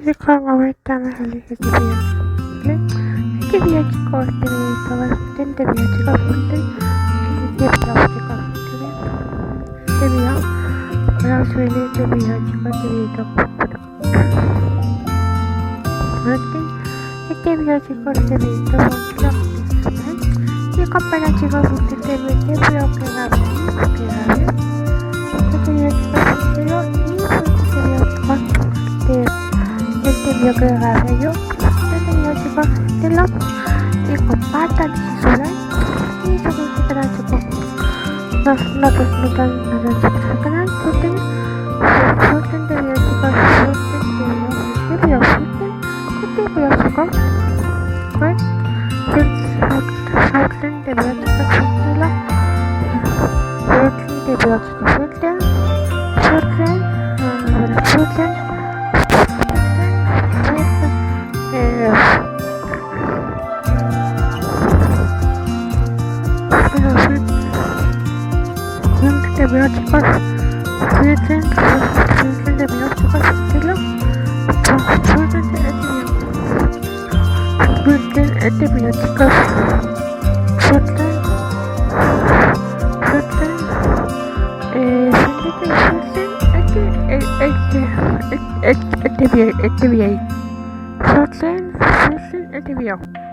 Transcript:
Ricordo mettermi lì che ti piace. Che viaggi corti di trovare viaggi corti che ti piace corti. Che via. Però svegli che viaggi corti di che viaggi corti di trovare. Io compagno ci corti che viaggi però che va bene. Che viaggi corti io che viaggi corti. Yo que grabé yo tenía chicos de la y compartan y suban y se consideran chicos no el canal disfruten de video chicos este video.